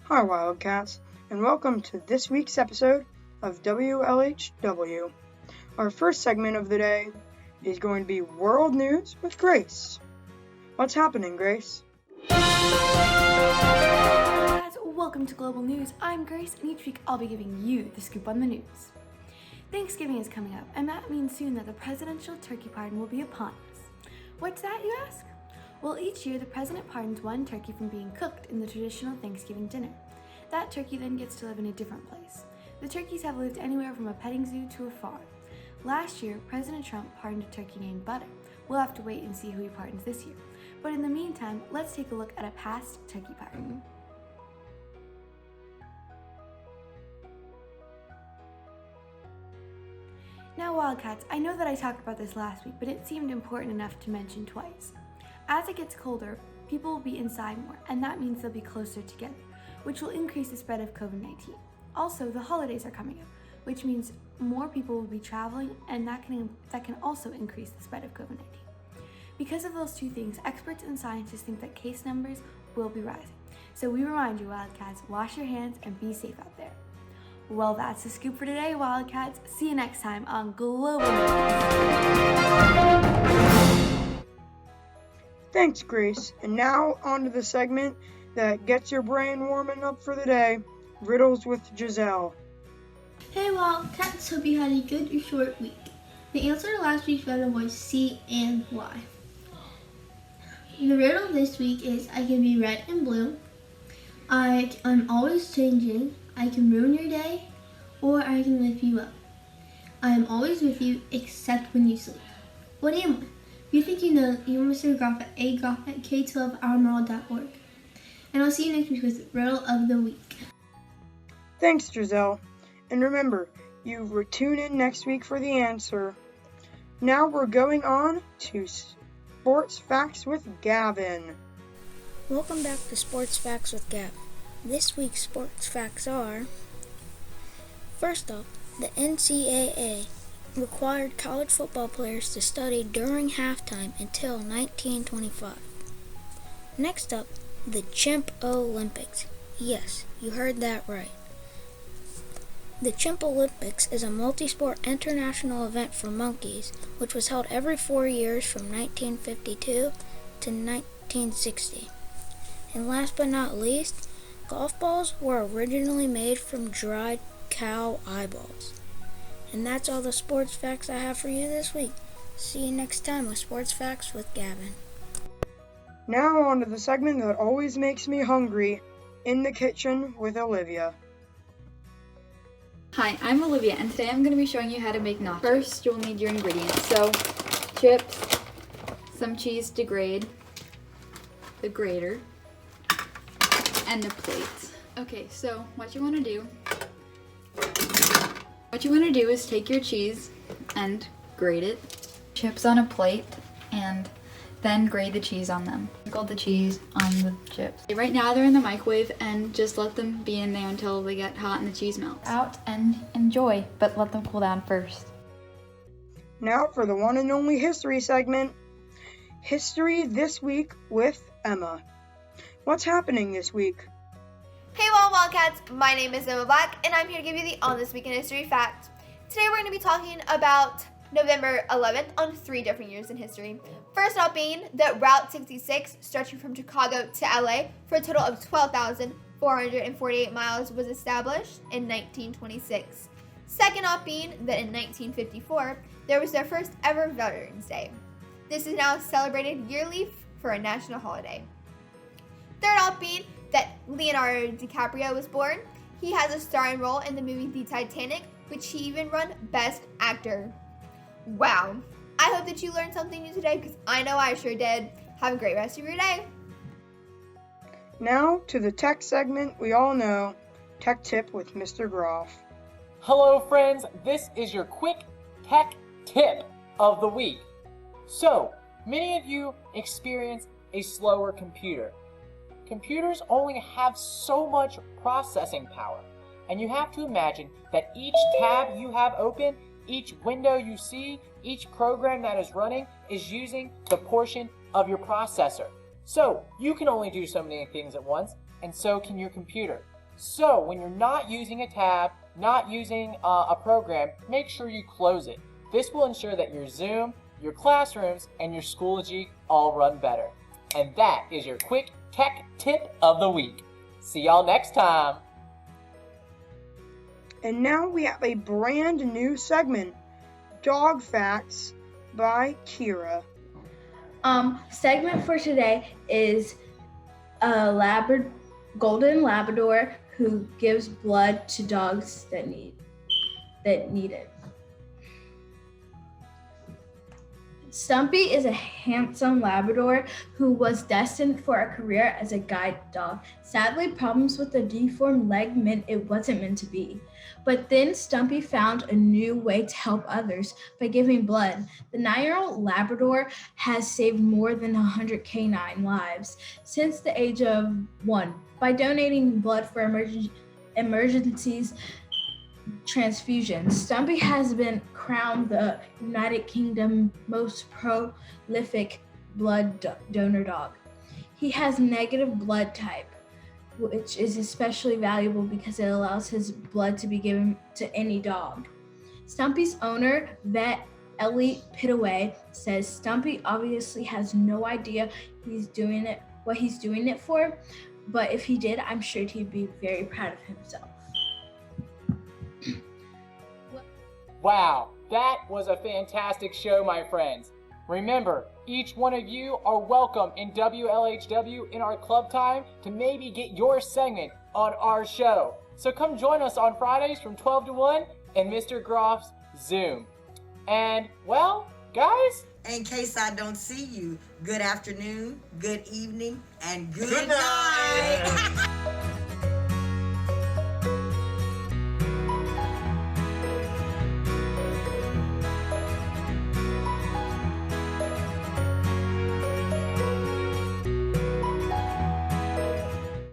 Hi Wildcats, and welcome to this week's episode of WLHW. Our first segment of the day is going to be World News with Grace. What's happening, Grace? Welcome to Global News. I'm Grace, and each week I'll be giving you the scoop on the news. Thanksgiving is coming up, and that means soon that the presidential turkey pardon will be upon us. What's that, you ask? Well, each year the president pardons one turkey from being cooked in the traditional Thanksgiving dinner. That turkey then gets to live in a different place. The turkeys have lived anywhere from a petting zoo to a farm. Last year, President Trump pardoned a turkey named Butter. We'll have to wait and see who he pardons this year. But in the meantime, let's take a look at a past turkey pardon. Now Wildcats, I know that I talked about this last week, but it seemed important enough to mention twice. As it gets colder, people will be inside more, and that means they'll be closer together, which will increase the spread of COVID-19. Also, the holidays are coming up, which means more people will be traveling, and that can also increase the spread of COVID-19. Because of those two things, experts and scientists think that case numbers will be rising. So we remind you, Wildcats, wash your hands and be safe out there. Well, that's the scoop for today, Wildcats. See you next time on Global News. Thanks, Grace. And now on to the segment that gets your brain warming up for the day, Riddles with Giselle. Hey Wildcats, hope you had a good or short week. The answer to last week's riddle was C and Y. The riddle this week is I can be red and blue, I'm always changing, I can ruin your day, or I can lift you up. I am always with you except when you sleep. What am I? If you think you know, email Mr. Groff at agroff@k12ourmodel.org. And I'll see you next week with Riddle of the Week. Thanks, Giselle. And remember, you tune in next week for the answer. Now we're going on to Sports Facts with Gavin. Welcome back to Sports Facts with Gavin. This week's sports facts are: first up, the NCAA required college football players to study during halftime until 1925. Next up, the Chimp Olympics. Yes, you heard that right. The Chimp Olympics is a multi-sport international event for monkeys, which was held every 4 years from 1952 to 1960. And last but not least, golf balls were originally made from dried cow eyeballs. And that's all the sports facts I have for you this week. See you next time with Sports Facts with Gavin. Now on to the segment that always makes me hungry, In the Kitchen with Olivia. Hi, I'm Olivia, and today I'm going to be showing you how to make nachos. First, you'll need your ingredients. So, chips, some cheese to grate, the grater, and a plate. Okay, so what you want to do is take your cheese and grate it, chips on a plate, and then grate the cheese on them. Sprinkle the cheese on the chips. Right now they're in the microwave, and just let them be in there until they get hot and the cheese melts. Out and enjoy, but let them cool down first. Now for the one and only history segment, History This Week with Emma. What's happening this week? Hey Wildcats, my name is Emma Black, and I'm here to give you the On This Week in History fact. Today we're going to be talking about November 11th on 3 different years in history. First off being that Route 66, stretching from Chicago to LA for a total of 12,448 miles, was established in 1926. Second off being that in 1954, there was their first ever Veterans Day. This is now celebrated yearly for a national holiday. Third off being that Leonardo DiCaprio was born. He has a starring role in the movie The Titanic, which he even won Best Actor. Wow. I hope that you learned something new today, because I know I sure did. Have a great rest of your day. Now to the tech segment we all know, Tech Tip with Mr. Groff. Hello friends, this is your quick tech tip of the week. So, many of you experience a slower computer. Computers only have so much processing power, and you have to imagine that each tab you have open, each window you see, each program that is running is using the portion of your processor. So you can only do so many things at once, and so can your computer. So when you're not using a tab, not using a program, make sure you close it. This will ensure that your Zoom, your classrooms, and your Schoology all run better. And that is your quick tech tip of the week. See y'all next time. And now we have a brand new segment, Dog Facts by Kira. Segment for today is a golden Labrador who gives blood to dogs that need it. Stumpy is a handsome Labrador who was destined for a career as a guide dog. Sadly, problems with the deformed leg meant it wasn't meant to be. But then Stumpy found a new way to help others by giving blood. The 9-year-old Labrador has saved more than 100 canine lives since the age of 1 by donating blood for emergencies transfusions. Stumpy has been crowned the United Kingdom most prolific blood donor dog. He has negative blood type, which is especially valuable because it allows his blood to be given to any dog. Stumpy's owner, vet Ellie Pitaway, says Stumpy obviously has no idea what he's doing it for, but if he did, I'm sure he'd be very proud of himself. Wow, that was a fantastic show, my friends. Remember, each one of you are welcome in WLHW in our club time to maybe get your segment on our show. So come join us on Fridays from 12 to 1 in Mr. Groff's Zoom. And, well, guys, in case I don't see you, good afternoon, good evening, and good night.